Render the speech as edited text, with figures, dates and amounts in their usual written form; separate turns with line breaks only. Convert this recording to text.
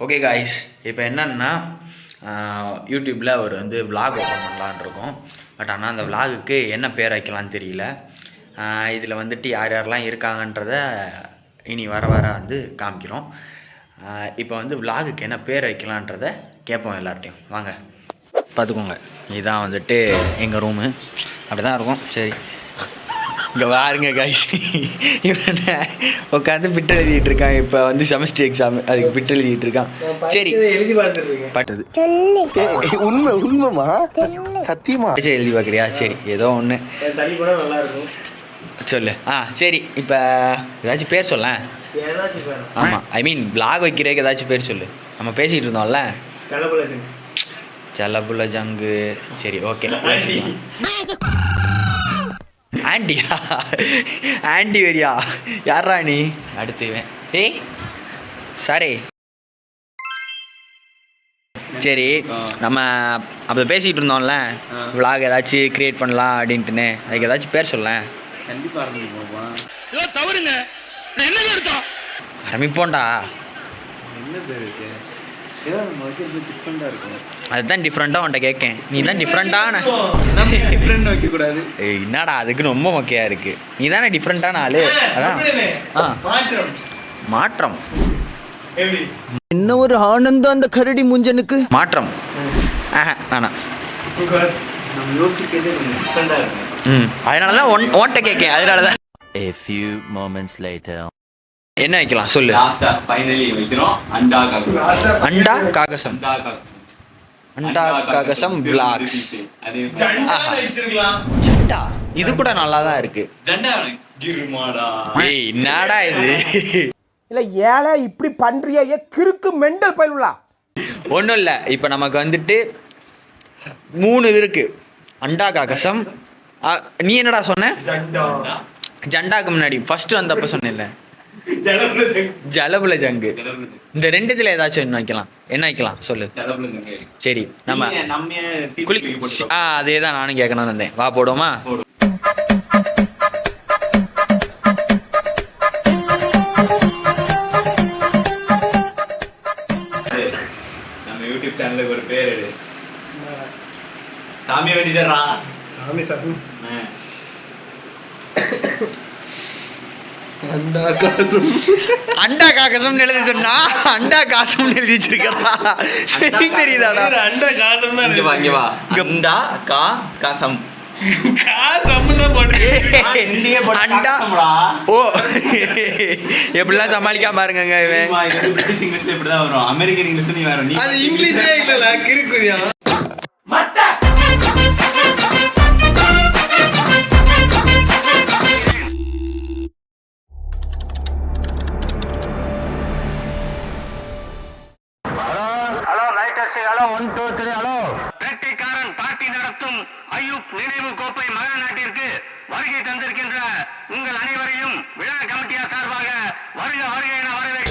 Okay guys, இப்போ என்னன்னா யூடியூப்பில் ஒரு விலாக் ஓப்பன் பண்ணலான்னு இருக்கோம். பட் ஆனால் அந்த விலாகுக்கு என்ன பேர் வைக்கலான்னு தெரியல. இதில் யார் யாரெல்லாம் இருக்காங்கன்றத இனி வர காமிக்கிறோம். இப்போ விலாகுக்கு என்ன பேர் வைக்கலான்றத கேட்போம் எல்லார்ட்டையும். வாங்க பார்த்துக்கோங்க. இதுதான் எங்கள் ரூமு. அப்படி தான் இருக்கும். சரி, இங்கே வாருங்க காய்ஸ். இவன் உட்காந்து பிட் எழுதிட்டு இருக்கான். இப்போ செமஸ்டர் எக்ஸாம், அதுக்கு பிட் எழுதிட்டு இருக்கான். சரி, எழுதி பார்த்தது உண்மைமா சத்தியமா எழுதி பார்க்குறியா? சரி, ஏதோ ஒன்று சொல்லு. சரி, இப்போ ஏதாச்சும் பேர் சொல்ல. ஆமாம், ஐ மீன் பிளாக் வைக்கிறதுக்கு ஏதாச்சும் பேர் சொல்லு. நம்ம பேசிகிட்டு இருந்தோம்ல, செல்லப்புள்ள ஜங்கு. சரி, ஓகே. ஆண்டியா? ஆண்டி வரியா? யாரா நீ? அடுத்துவேன். ஏய் சாரி. சரி, நம்ம அப்போ பேசிகிட்டு இருந்தோம்ல, விலாக் ஏதாச்சும் க்ரியேட் பண்ணலாம் அப்படின்ட்டுன்னு. அதுக்கு ஏதாச்சும் பேர் சொல்ல. ஆரம்பிப்போண்டா. அதுதான் டிஃப்ரெண்ட்டாக உன்ட்ட கேட்கேன். நீ தான் டிஃப்ரெண்ட்டான வைக்கக்கூடாது. என்னடா அதுக்குன்னு ரொம்ப மொக்கையாக இருக்குது. நீ தானே டிஃப்ரெண்ட்டான ஆள். அதான் மாற்றம்.
என்ன ஒரு ஆனந்தம் அந்த கரடி முஞ்சனுக்கு.
மாற்றம் வேணாம். அதனால தான் ஓட்ட கேட்கேன். அதனால தான்.
A few moments later.
என்ன வைக்கலாம் சொல்லு.
ஃபைனலி வைக்கிறோம். அண்டா காகசம்.
அண்டா காகசம். அண்டா காகசம் விலாக்ஸ். ஜண்டா இது கூட நல்லா தான் இருக்கு.
ஜண்டா கிருமாடா.
ஏய் என்னடா இது?
இல்ல ஏழை இப்படி பண்றியே கிறுக்கு மெண்டல் பயிலுலா.
ஒன்றும் இல்லை. இப்போ நமக்கு 3 இது இருக்கு. அண்டா காகசம். நீ என்னடா சொன்ன? ஜண்டாக்கு முன்னாடி ஃபர்ஸ்ட் வந்தப்ப சொன்னேன்ல, ஜலபுல ஜங்கு. இந்த ரெண்டுத்துல ஏதாச்சும் என்ன வைக்கலாம்? என்ன வைக்கலாம் சொல்லு. சரி, நம்ம அதே தான் நானும் கேட்கணும்னு வந்தேன். வா போடுவோமா?
நம்ம யூடியூப் சேனலுக்கு ஒரு பேர் எடு. சாமி வேண்டிடறா. சாமி சாமி.
அண்டா காகசம் எழுதி சொன்னா அண்டா காசம் எழுதி வச்சிருக்கா. தெரியுதாடா?
அண்டா காசம் தான். இங்க வா. அண்டா காசம்.
ஓ, எப்படிலாம் சமாளிக்காம பாருங்க.
பிரிட்டிஷ் இங்கிலீஷ்ல இப்படிதான் வரும். அமெரிக்கன் இங்கிலீஷ் நீ வரும்.
அது இங்கிலீஷே இல்ல, கிறுக்குறியா?
வேட்டைக்காரன் பார்ட்டி நடத்தும் ஐயூப் நினைவு கோப்பை மகா நாட்டிற்கு வருகை தந்திருக்கின்ற உங்கள் அனைவரையும் விழா கமிட்டியார் சார்பாக வருக வருக என வரவேற்கிறேன்.